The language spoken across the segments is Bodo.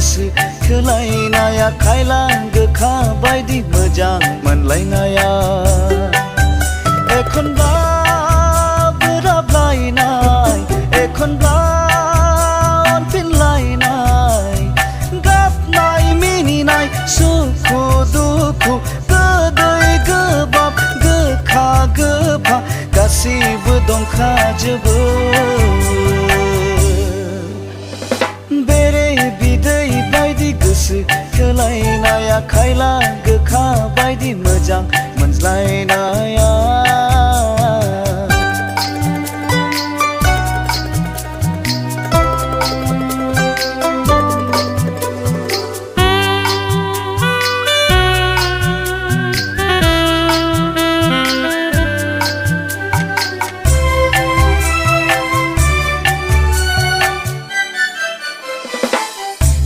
गोसो थोलायनाया खायला गोखा बायदि मोजां मोनलायनाया एखनब्ला बोराबलायनाय एखनब्ला अनफिनलायनाय गाबनाय मिनिनाय सुखु दुखु गोदै गोबाब गोखा गोफा गासिबो दंखाजोबो बेरे बिदै बायदि गोसो थोलायनाया खायला गोखा बायदि मोजां मोनज्लायनाया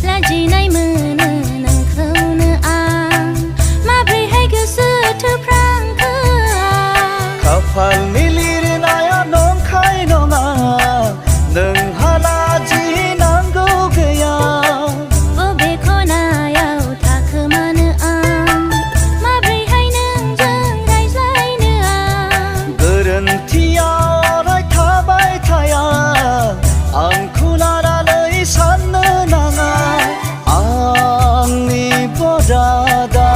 लाजिनाय मोनो नोंखौनो आं माब्रैहाय गोसो थोफ्रांखो खाफालनि लिरनाया नंखाय नङा नोंहा लाजिनांगौ गैया बबे खनायाव थाखोमानो आं माब्रैहाय नोंजों रायज्लायनो आं गोरोन्थिया अराय थाबाय थाया आंखौ लानानै साननो नाङा आंनि बरादा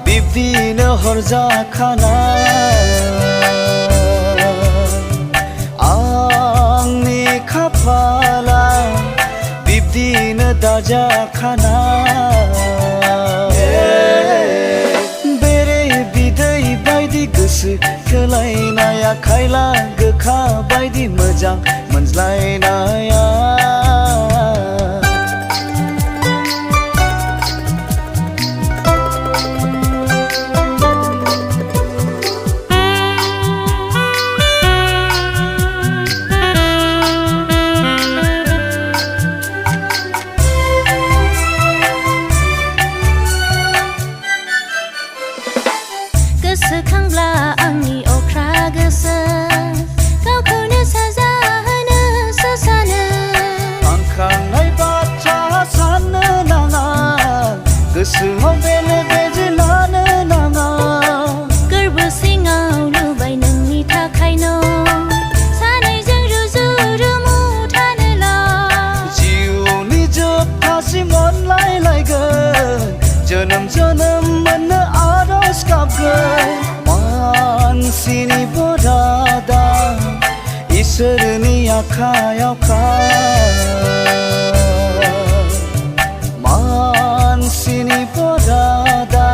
बिब्दिनो हरजाखानाय आंनि खाफाला बिब्दिनो दाजाखानाय बेरे बिदै बायदि गोसो थोलायनाया खायला गोखा बायदि मोजां मोनज्लायनाया गोसोखांब्ला आंनि अख्रा गोसो गावखौनो साजा होनोसो सानो आंखांनाय बाथ्रा साननो नाङा गोसोआव बेले बेजे लानो नाङा गोरबो सिङाव लुबाय नोंनि थाखाय न' सानैजों रुजु रुमु थानोल' जिउनि जोबथासिम अनलायलायगोन जोनोम जोनोम मोननो आरज गाबगोन मानसिनि बरादा इसोरनि आखायावखा मानसिनि बरादा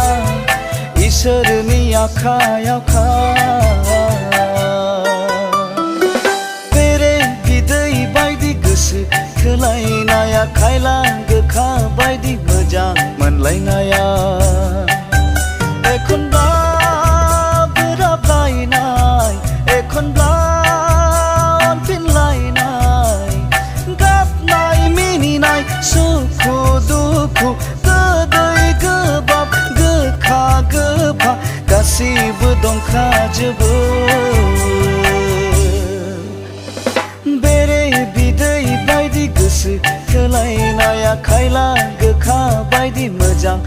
इसोरनि आखायावखा बेरे बिदै बायदि गोसो थोलायनाया खायला गोखा बायदि मोजां मोनलायनाया एखनब्ला बोराबलायनाय एखनब्ला अनफिनलायनाय गाबनाय मिनिनाय सुखु दुखु गोदै गोबाब गोखा गोफा गासिबो दंखाजोबो बेरे बिदै बायदि गोसो थोलायनाया खायला गोखा बायदि मोजां